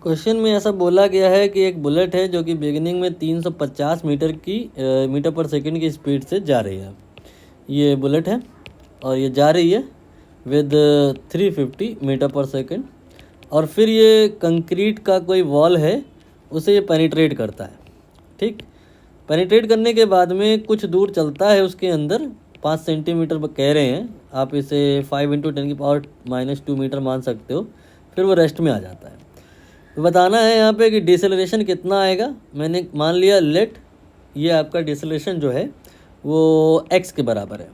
Question में ऐसा बोला गया है कि एक बुलेट है जो कि बिगिनिंग में 350 मीटर पर सेकंड की स्पीड से जा रही है। ये बुलेट है और ये जा रही है विद 350 मीटर पर सेकंड, और फिर ये कंक्रीट का कोई वॉल है उसे ये पेनिट्रेट करता है। ठीक, पेनिट्रेट करने के बाद में कुछ दूर चलता है, उसके अंदर 5 सेंटीमीटर पर कह रहे हैं, आप इसे 5 × 10⁻⁻² मीटर मान सकते हो। फिर वो रेस्ट में आ जाता है। तो बताना है यहाँ पे कि डिसेलरेशन कितना आएगा। मैंने मान लिया लेट ये आपका डिसेलरेशन जो है वो x के बराबर है।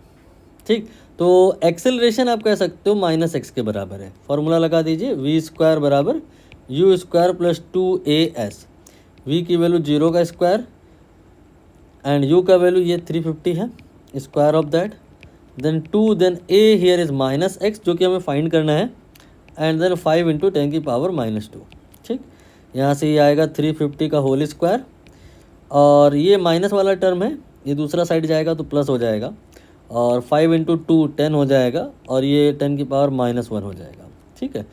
ठीक, तो एक्सेलरेशन आप कह सकते हो -x के बराबर है। फॉर्मूला लगा दीजिए, v² बराबर u² + 2as। v की वैल्यू 0 का स्क्वायर एंड u का वैल्यू ये 350 है, square of that, then 2, then a here is -x जो कि हमें फाइंड करना है, एंड देन 5 × 10⁻²। ठीक, यहाँ से ये आएगा 350 का होल स्क्वायर, और ये माइनस वाला टर्म है, ये दूसरा साइड जाएगा तो प्लस हो जाएगा, और 5 × 2 10 हो जाएगा, और ये 10⁻⁻1 हो जाएगा। ठीक है,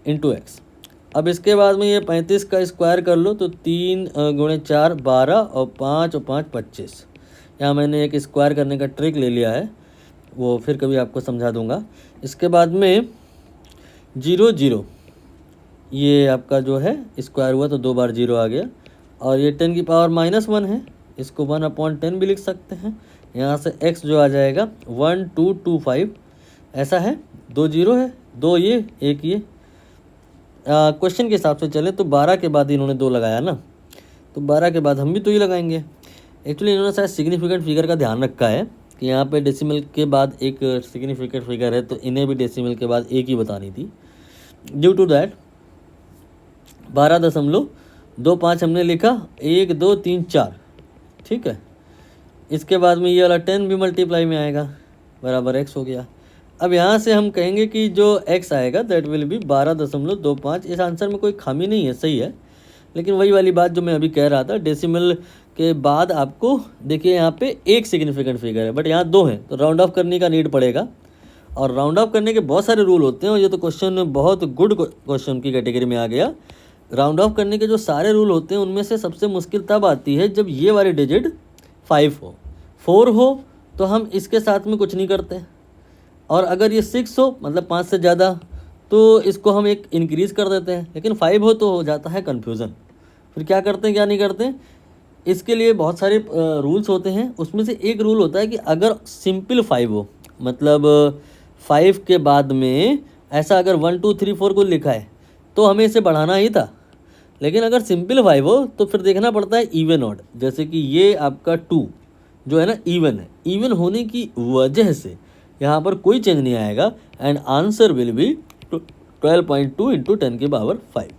इंटू x। अब इसके बाद में ये 35 का स्क्वायर कर लो तो 3 × 4 12, और 5 और 5 25। यहाँ मैंने एक स्क्वायर करने का ट्रिक ले लिया है, वो फिर कभी आपको समझा दूंगा। इसके बाद में 0 0, ये आपका जो है स्क्वायर हुआ तो 2 बार 0 आ गया, और ये 10⁻⁻1 है, इसको 1/10 भी लिख सकते हैं। यहाँ से x जो आ जाएगा 1225, ऐसा है, 2 0 है, 2 ये 1 ये। क्वेश्चन के हिसाब से चले तो 12 के बाद इन्होंने 2 लगाया ना, तो 12 के बाद हम भी 2 ही लगाएंगे। एक्चुअली इन्होंने शायद सिग्निफिकेंट फिगर का ध्यान रखा है कि यहाँ पे डेसिमल के बाद एक सिग्निफिकेंट फिगर है, तो इन्हें भी डेसिमल के बाद 1 ही बतानी थी। ड्यू टू दैट 12.25 हमने लिखा, 1 2 3 4। ठीक है, इसके बाद में ये वाला 10 भी मल्टीप्लाई में आएगा, बराबर x हो गया। अब यहाँ से हम कहेंगे कि जो x आएगा दैट विल बी 12.25। इस आंसर में कोई खामी नहीं है, सही है, लेकिन वही वाली बात जो मैं अभी कह रहा था, डेसिमल के बाद आपको देखिए यहाँ पे एक सिग्निफिकेंट फिगर है बट यहाँ 2 हैं, तो राउंड ऑफ करने का नीड पड़ेगा, और राउंड ऑफ करने के बहुत सारे रूल होते हैं, और ये तो क्वेश्चन बहुत गुड क्वेश्चन की कैटेगरी में आ गया। राउंड ऑफ करने के जो सारे रूल होते हैं उनमें से सबसे मुश्किल तब आती है जब ये वाली डिजिट 5 हो, 4 हो तो हम इसके साथ में कुछ नहीं करते, और अगर ये 6 हो मतलब 5 से ज़्यादा तो इसको हम एक इंक्रीज़ कर देते हैं, लेकिन 5 हो तो हो जाता है कन्फ्यूज़न। फिर क्या करते हैं क्या नहीं करते, इसके लिए बहुत सारे रूल्स होते हैं। उसमें से एक रूल होता है कि अगर सिंपल 5 हो, मतलब 5 के बाद में ऐसा अगर 1 2 3 4 को लिखा है तो हमें इसे बढ़ाना ही था, लेकिन अगर सिंपल 5 हो तो फिर देखना पड़ता है इवन ऑड। जैसे कि ये आपका 2 जो है ना इवन है, इवन होने की वजह से यहाँ पर कोई चेंज नहीं आएगा, एंड आंसर विल बी 12.2 × 10⁻5।